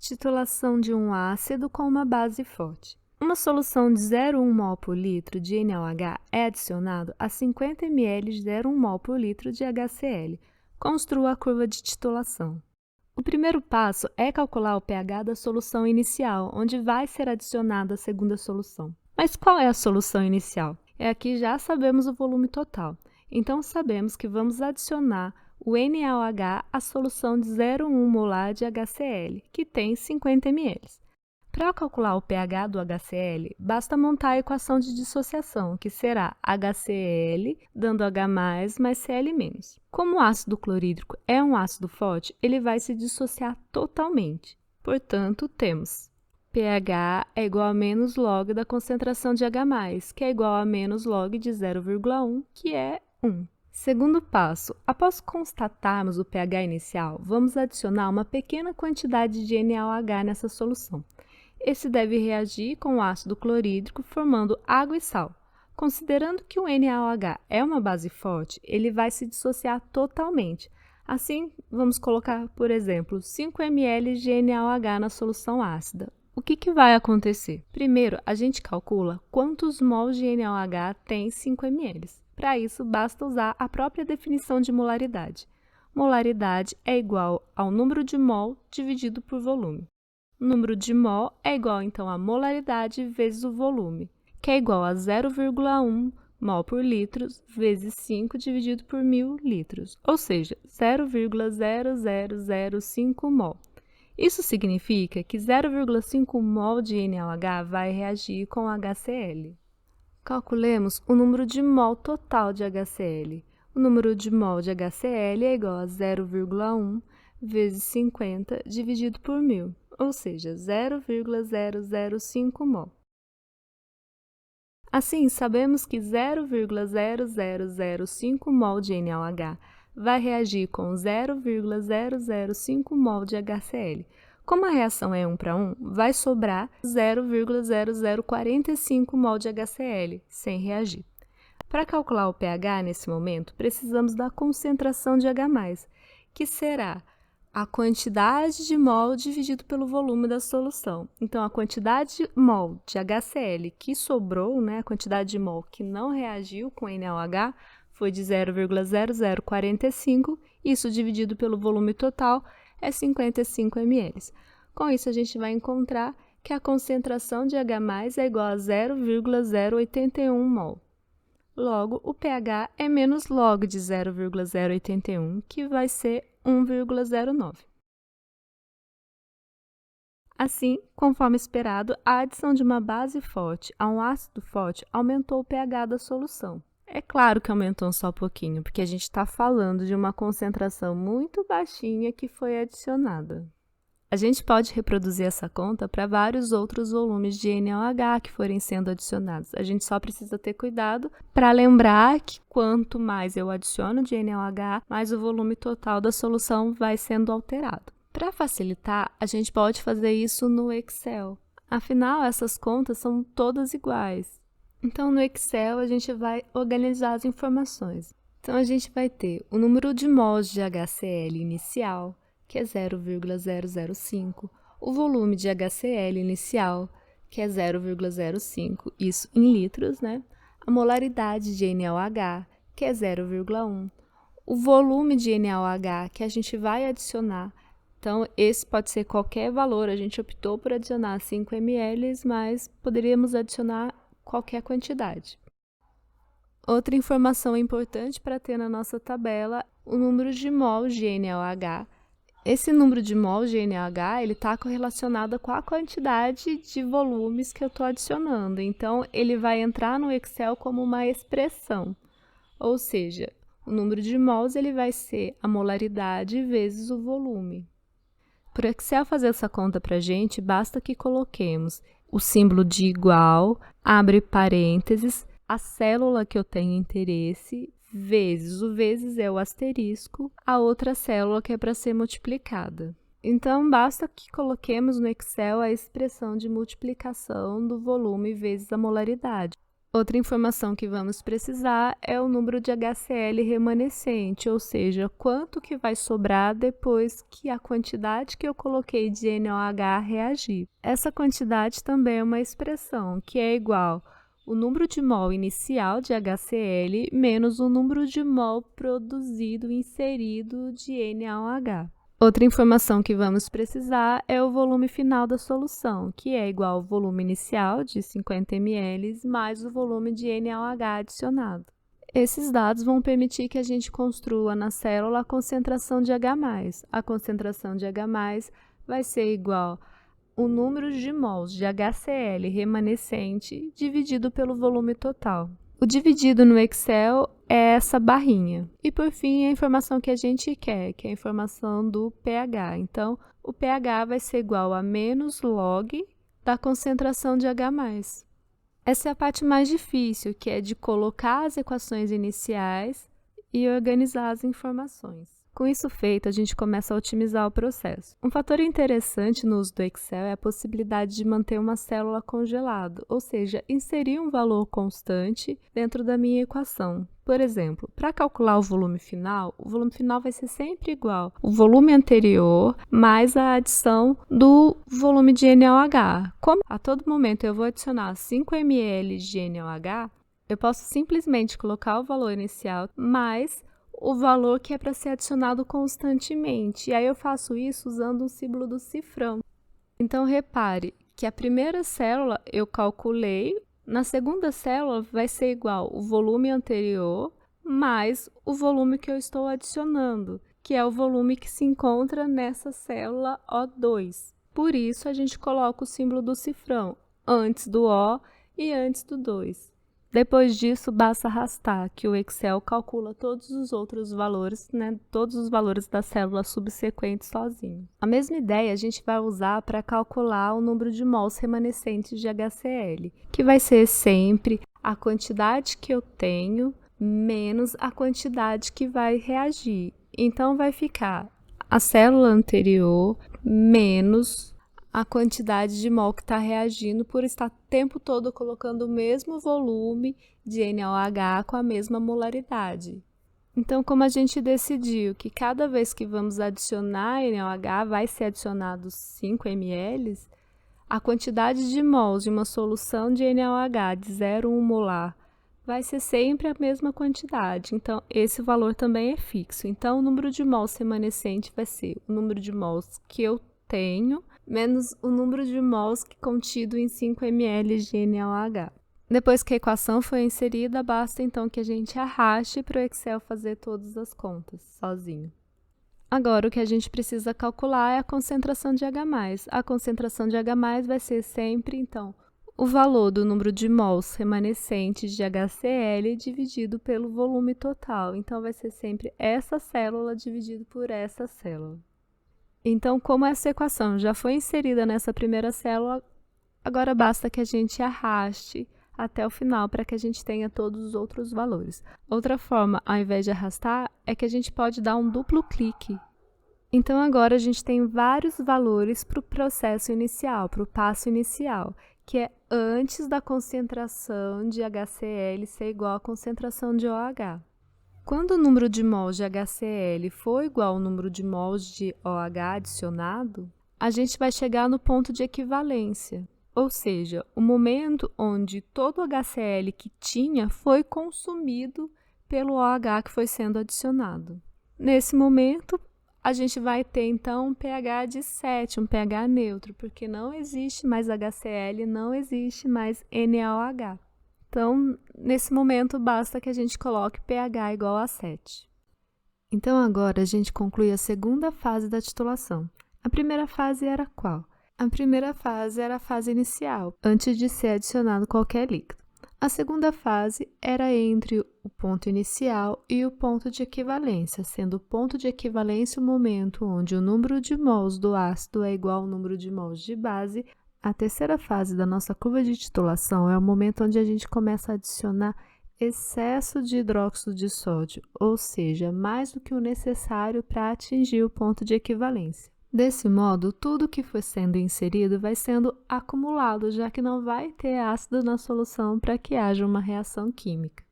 Titulação de um ácido com uma base forte. Uma solução de 0,1 mol por litro de NaOH é adicionado a 50 ml de 0,1 mol por litro de HCl. Construa a curva de titulação. O primeiro passo é calcular o pH da solução inicial, onde vai ser adicionada a segunda solução. Mas qual é a solução inicial? Aqui já sabemos o volume total, então sabemos que vamos adicionar o NaOH à solução de 0,1 molar de HCl, que tem 50 ml. Para calcular o pH do HCl, basta montar a equação de dissociação, que será HCl dando H+, mais Cl-. Como o ácido clorídrico é um ácido forte, ele vai se dissociar totalmente. Portanto, temos pH é igual a menos log da concentração de H+, que é igual a menos log de 0,1, que é 1. Segundo passo, após constatarmos o pH inicial, vamos adicionar uma pequena quantidade de NaOH nessa solução. Esse deve reagir com o ácido clorídrico, formando água e sal. Considerando que o NaOH é uma base forte, ele vai se dissociar totalmente. Assim, vamos colocar, por exemplo, 5 ml de NaOH na solução ácida. O que vai acontecer? Primeiro, a gente calcula quantos mols de NaOH tem 5 ml. Para isso, basta usar a própria definição de molaridade. Molaridade é igual ao número de mol dividido por volume. O número de mol é igual, então, a molaridade vezes o volume, que é igual a 0,1 mol por litro vezes 5 dividido por 1.000 litros, ou seja, 0,0005 mol. Isso significa que 0,5 mol de NaOH vai reagir com HCl. Calculemos o número de mol total de HCl. O número de mol de HCl é igual a 0,1 vezes 50 dividido por 1.000, ou seja, 0,005 mol. Assim, sabemos que 0,0005 mol de NaOH vai reagir com 0,005 mol de HCl. Como a reação é 1 para 1, vai sobrar 0,0045 mol de HCl, sem reagir. Para calcular o pH nesse momento, precisamos da concentração de H+, que será a quantidade de mol dividido pelo volume da solução. Então, a quantidade de mol de HCl que sobrou, a quantidade de mol que não reagiu com NaOH, foi de 0,0045, isso dividido pelo volume total é 55 ml. Com isso, a gente vai encontrar que a concentração de H+ é igual a 0,081 mol. Logo, o pH é menos log de 0,081, que vai ser 1,09. Assim, conforme esperado, a adição de uma base forte a um ácido forte aumentou o pH da solução. É claro que aumentou só um pouquinho, porque a gente está falando de uma concentração muito baixinha que foi adicionada. A gente pode reproduzir essa conta para vários outros volumes de NaOH que forem sendo adicionados. A gente só precisa ter cuidado para lembrar que quanto mais eu adiciono de NaOH, mais o volume total da solução vai sendo alterado. Para facilitar, a gente pode fazer isso no Excel. Afinal, essas contas são todas iguais. Então, no Excel, a gente vai organizar as informações. Então, a gente vai ter o número de mols de HCl inicial, que é 0,005, o volume de HCl inicial, que é 0,05, isso em litros, A molaridade de NaOH, que é 0,1, o volume de NaOH que a gente vai adicionar. Então, esse pode ser qualquer valor, a gente optou por adicionar 5 ml, mas poderíamos adicionar qualquer quantidade. Outra informação importante para ter na nossa tabela, o número de mols de NaOH. Esse número de mols de NaOH está correlacionado com a quantidade de volumes que eu estou adicionando. Então, ele vai entrar no Excel como uma expressão. Ou seja, o número de mols ele vai ser a molaridade vezes o volume. Para o Excel fazer essa conta para a gente, basta que coloquemos o símbolo de igual, abre parênteses, a célula que eu tenho interesse, vezes, o vezes é o asterisco, a outra célula que é para ser multiplicada. Então, basta que coloquemos no Excel a expressão de multiplicação do volume vezes a molaridade. Outra informação que vamos precisar é o número de HCl remanescente, ou seja, quanto que vai sobrar depois que a quantidade que eu coloquei de NaOH reagir. Essa quantidade também é uma expressão que é igual o número de mol inicial de HCl menos o número de mol produzido inserido de NaOH. Outra informação que vamos precisar é o volume final da solução, que é igual ao volume inicial de 50 ml mais o volume de NaOH adicionado. Esses dados vão permitir que a gente construa na célula a concentração de H+. A concentração de H+, vai ser igual o número de mols de HCl remanescente dividido pelo volume total. O dividido no Excel é essa barrinha. E por fim, a informação que a gente quer, que é a informação do pH. Então, o pH vai ser igual a menos log da concentração de H+. Essa é a parte mais difícil, que é de colocar as equações iniciais e organizar as informações. Com isso feito, a gente começa a otimizar o processo. Um fator interessante no uso do Excel é a possibilidade de manter uma célula congelada, ou seja, inserir um valor constante dentro da minha equação. Por exemplo, para calcular o volume final vai ser sempre igual ao volume anterior mais a adição do volume de NaOH. Como a todo momento eu vou adicionar 5 ml de NaOH, eu posso simplesmente colocar o valor inicial mais o valor que é para ser adicionado constantemente. E aí eu faço isso usando um símbolo do cifrão. Então, repare que a primeira célula eu calculei, na segunda célula vai ser igual o volume anterior mais o volume que eu estou adicionando, que é o volume que se encontra nessa célula O2. Por isso, a gente coloca o símbolo do cifrão antes do O e antes do 2. Depois disso, basta arrastar, que o Excel calcula todos os outros valores, todos os valores da célula subsequente sozinho. A mesma ideia a gente vai usar para calcular o número de mols remanescentes de HCl, que vai ser sempre a quantidade que eu tenho menos a quantidade que vai reagir. Então, vai ficar a célula anterior menos a quantidade de mol que está reagindo por estar o tempo todo colocando o mesmo volume de NaOH com a mesma molaridade. Então, como a gente decidiu que cada vez que vamos adicionar NaOH vai ser adicionado 5 ml, a quantidade de mols de uma solução de NaOH de 0,1 molar vai ser sempre a mesma quantidade. Então, esse valor também é fixo. Então, o número de mols remanescente vai ser o número de mols que eu tenho menos o número de mols contido em 5 ml de NaOH. Depois que a equação foi inserida, basta então que a gente arraste para o Excel fazer todas as contas sozinho. Agora, o que a gente precisa calcular é a concentração de H+. A concentração de H+, vai ser sempre, então, o valor do número de mols remanescentes de HCl dividido pelo volume total. Então, vai ser sempre essa célula dividido por essa célula. Então, como essa equação já foi inserida nessa primeira célula, agora basta que a gente arraste até o final para que a gente tenha todos os outros valores. Outra forma, ao invés de arrastar, é que a gente pode dar um duplo clique. Então, agora a gente tem vários valores para o processo inicial, para o passo inicial, que é antes da concentração de HCl ser igual à concentração de OH. Quando o número de mols de HCl for igual ao número de mols de OH adicionado, a gente vai chegar no ponto de equivalência, ou seja, o momento onde todo o HCl que tinha foi consumido pelo OH que foi sendo adicionado. Nesse momento, a gente vai ter então um pH de 7, um pH neutro, porque não existe mais HCl, não existe mais NaOH. Então, nesse momento, basta que a gente coloque pH igual a 7. Então, agora a gente conclui a segunda fase da titulação. A primeira fase era qual? A primeira fase era a fase inicial, antes de ser adicionado qualquer líquido. A segunda fase era entre o ponto inicial e o ponto de equivalência, sendo o ponto de equivalência o momento onde o número de mols do ácido é igual ao número de mols de base. A terceira fase da nossa curva de titulação é o momento onde a gente começa a adicionar excesso de hidróxido de sódio, ou seja, mais do que o necessário para atingir o ponto de equivalência. Desse modo, tudo que for sendo inserido vai sendo acumulado, já que não vai ter ácido na solução para que haja uma reação química.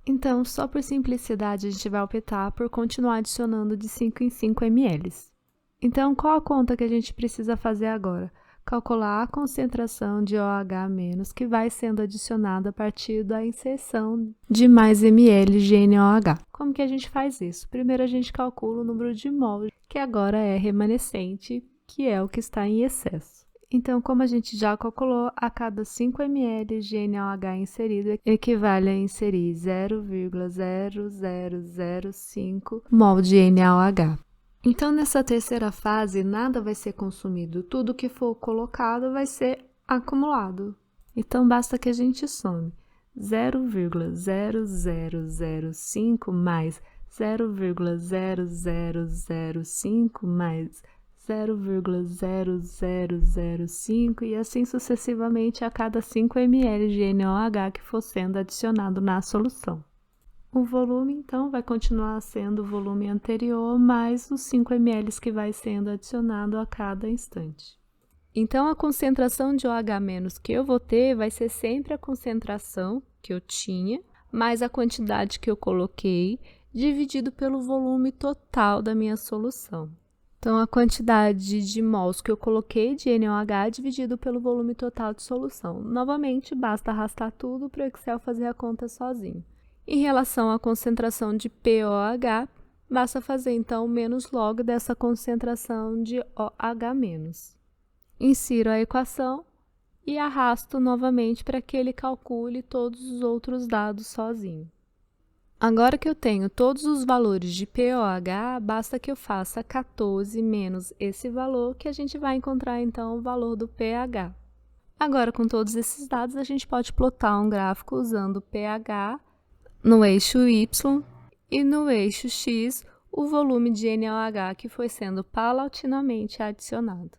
Então, só por simplicidade, a gente vai optar por continuar adicionando de 5 em 5 ml. Então, qual a conta que a gente precisa fazer agora? Calcular a concentração de OH- que vai sendo adicionada a partir da inserção de mais ml de NaOH. Como que a gente faz isso? Primeiro, a gente calcula o número de mol, que agora é remanescente, que é o que está em excesso. Então, como a gente já calculou, a cada 5 ml de NaOH inserido equivale a inserir 0,0005 mol de NaOH. Então, nessa terceira fase, nada vai ser consumido, tudo que for colocado vai ser acumulado. Então, basta que a gente some 0,0005 mais 0,0005 mais 0,0005 e assim sucessivamente a cada 5 ml de NaOH que for sendo adicionado na solução. O volume, então, vai continuar sendo o volume anterior, mais os 5 ml que vai sendo adicionado a cada instante. Então, a concentração de OH- que eu vou ter vai ser sempre a concentração que eu tinha, mais a quantidade que eu coloquei, dividido pelo volume total da minha solução. Então, a quantidade de mols que eu coloquei de NaOH dividido pelo volume total de solução. Novamente, basta arrastar tudo para o Excel fazer a conta sozinho. Em relação à concentração de POH, basta fazer então o menos log dessa concentração de OH-. Insiro a equação e arrasto novamente para que ele calcule todos os outros dados sozinho. Agora que eu tenho todos os valores de POH, basta que eu faça 14 menos esse valor, que a gente vai encontrar então o valor do pH. Agora, com todos esses dados, a gente pode plotar um gráfico usando o pH no eixo Y e no eixo X o volume de NaOH que foi sendo paulatinamente adicionado.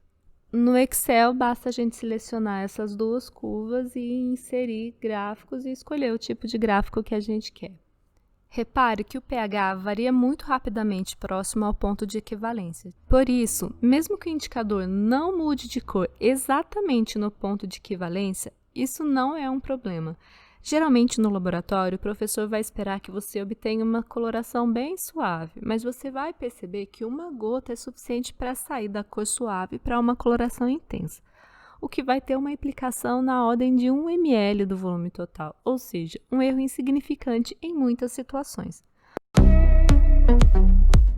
No Excel, basta a gente selecionar essas duas curvas e inserir gráficos e escolher o tipo de gráfico que a gente quer. Repare que o pH varia muito rapidamente próximo ao ponto de equivalência. Por isso, mesmo que o indicador não mude de cor exatamente no ponto de equivalência, isso não é um problema. Geralmente, no laboratório, o professor vai esperar que você obtenha uma coloração bem suave, mas você vai perceber que uma gota é suficiente para sair da cor suave para uma coloração intensa, o que vai ter uma implicação na ordem de 1 ml do volume total, ou seja, um erro insignificante em muitas situações.